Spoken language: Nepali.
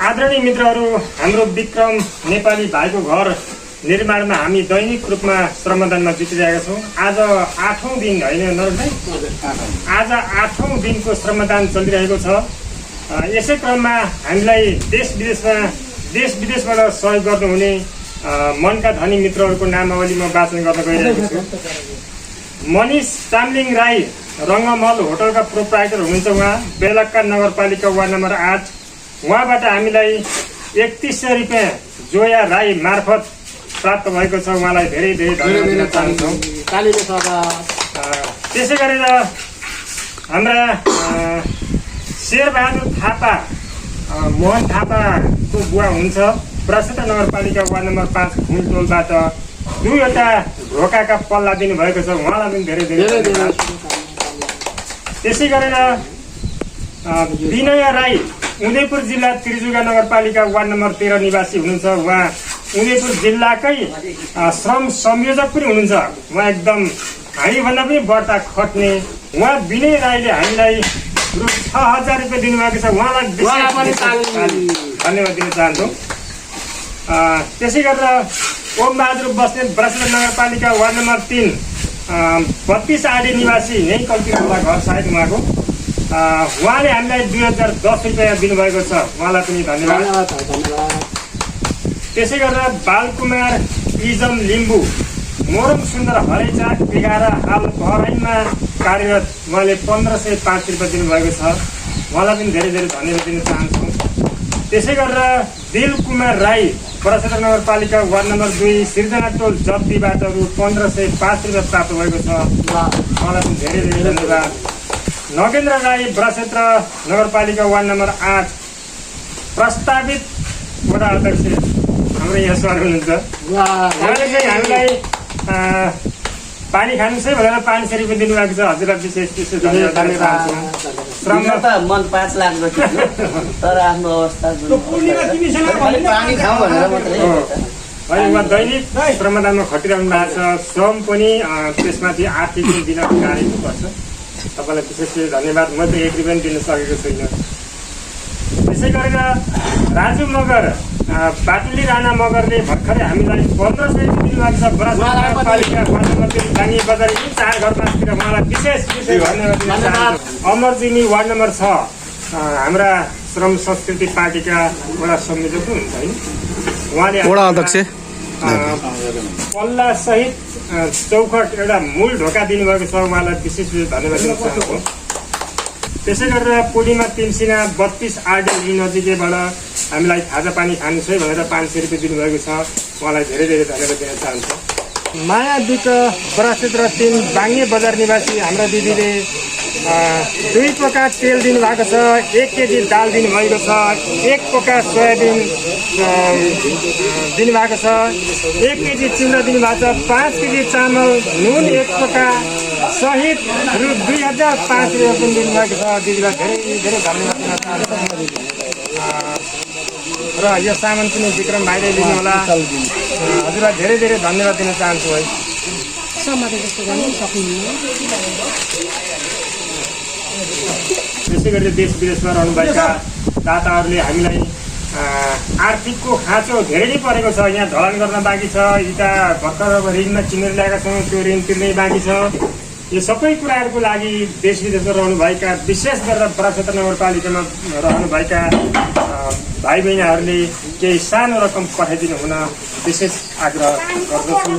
आदरणीय मित्रहरू, हाम्रो विक्रम नेपाली भाइको घर निर्माणमा हामी दैनिक रूपमा श्रमदानमा जुटिरहेका छौँ। आज 8औं दिन होइन नरेश भाइ, आज 8औं दिनको श्रमदान चलिरहेको छ। यसै क्रममा हामीलाई देश विदेशबाट सहयोग गर्नुहुने मनका धनी मित्रहरूको नामावली म वाचन गर्न गइरहेको छु। मनिष चामलिङ राई रङ्गमहल होटलका प्रोप्राइटर हुनुहुन्छ। उहाँ बेलक्का नगरपालिका वार्ड नम्बर 8। उहाँबाट हामीलाई 3100 रुपियाँ जोया राई मार्फत प्राप्त भएको छ। उहाँलाई धेरै धेरै धन्यवाद दिन चाहन्छौँ। त्यसै गरेर हाम्रा शेरबहादुर थापा, मोहन थापाको बुवा हुन्छ। प्रसिद्ध नगरपालिका वार्ड नम्बर 5 फुलटोलबाट 2वटा ढोकाका पल्ला दिनुभएको छ। उहाँलाई पनि धेरै धेरै धन्यवाद। त्यसै गरेर विनय राई उदयपुर जिल्ला त्रिजुगा नगरपालिका वार्ड नम्बर 13 निवासी हुनुहुन्छ। उहाँ उदयपुर जिल्लाकै श्रम संयोजक पनि हुनुहुन्छ। उहाँ एकदम हामीभन्दा पनि बढ्ता खट्ने उहाँ विनय राईले हामीलाई रु 6000 रुपियाँ दिनुभएको छ। उहाँलाई धन्यवाद दिन चाहन्छौँ। त्यसै गरेर ओम बहादुर बस्नेत ब्रासिल नगरपालिका वार्ड नम्बर 3 32 आडी निवासी यहीँ कल्पना होला घर सायद उहाँको। उहाँले हामीलाई 2010 रुपियाँ दिनुभएको छ। उहाँलाई पनि धन्यवाद। त्यसै गरेर बालकुमार इजम लिम्बू मोरङ सुन्दर हरेचा 11 हाल बहराइनमा कार्यरत। उहाँले 1505 रुपियाँ दिनुभएको छ। उहाँलाई पनि धेरै धेरै धन्यवाद दिन चाहन्छौँ। त्यसै गरेर दिल कुमार राई प्रसिद्ध नगरपालिका वार्ड नम्बर 2 सिर्जना टोल जप्तीबाट रु 1505 रुपियाँ प्राप्त भएको छ। उहाँलाई पनि धेरै धेरै धन्यवाद। नगेन्द्र राई प्रसिद्ध नगरपालिका वार्ड नम्बर 8 प्रस्तावित वडा अध्यक्ष हाम्रो यहाँ सर हुनुहुन्छ। उहाँले चाहिँ हामीलाई पानी खानु चाहिँ भनेर 500 रुपियाँ दिनुभएको छ। हजुरलाई विशेष धन्यवाद दिन चाहन्छु। मन 5 लाख तर आफ्नो अवस्था पानी खाऊ भनेर मात्रै अहिले उहाँ दैनिक श्रमदानमा खटिरहनु भएको छ। श्रम पनि त्यसमाथि आर्थिक दिन गाह्रो पर्छ। तपाईँलाई विशेष धन्यवाद। म त 1 रुपियाँ दिन सकेको छुइनँ। त्यसै गरेर राजु मगर पाटुली राणा मगरले भर्खरै हामीलाई 1500 रुपियाँ दिनुभएको छ। नगरपालिका वार्ड नम्बर 3 डाङ्गी बजारी 4 घरमातिर उहाँलाई विशेष धन्यवाद दिन चाहन्छु। अमरजिनी वार्ड नम्बर 6 हाम्रा श्रम संस्कृति पार्टीका वडा संयोजक हुनुहुन्छ होइन। उहाँले वडा अध्यक्ष पल्ला सहित चौखट एउटा मूल ढोका दिनुभएको छ। उहाँलाई विशेष धन्यवाद दिन चाहन्छु। त्यसै गरेर पूर्णिमा तिमसिना 32 आरडी नजिकैबाट हामीलाई खाजा पानी खानु छ भनेर 500 रुपियाँ दिनुभएको छ। उहाँलाई धेरै धेरै धन्यवाद दिन चाहन्छु। माया दुक प्रसिद्ध 3 बाङ्गे बजार निवासी हाम्रा दिदीले 2 पोका तेल दिनुभएको छ। 1 केजी दाल दिनुभएको छ। 1 पोका सोयाबिन दिनुभएको छ। 1 केजी चिउरा दिनुभएको छ। 5 केजी चामल, नुन 1 पोका सहित रु 2005 रुपियाँ पनि दिनुभएको छ। दिदीलाई धेरै धेरै धन्यवाद दिन चाहन्छु। र यो सामान पनि विक्रम भाइले लिनु होला। हजुरलाई धेरै धेरै धन्यवाद दिन चाहन्छु है। त्यसै गरी देश विदेशमा रहनुभएका दाताहरूले हामीलाई आर्थिकको खाँचो धेरै नै परेको छ। यहाँ ढलान गर्न बाँकी छ। इटा भर्खर ऋणमा किनेर ल्याएका छौँ, त्यो ऋण तिर्नै बाँकी छ। यो सबै कुराहरूको लागि देश विदेशमा रहनुभएका विशेष गरेर प्रसिद्ध नगरपालिकामा रहनुभएका भाइ बहिनीहरूले केही सानो रकम पठाइदिनु हुन विशेष आग्रह गर्दछु।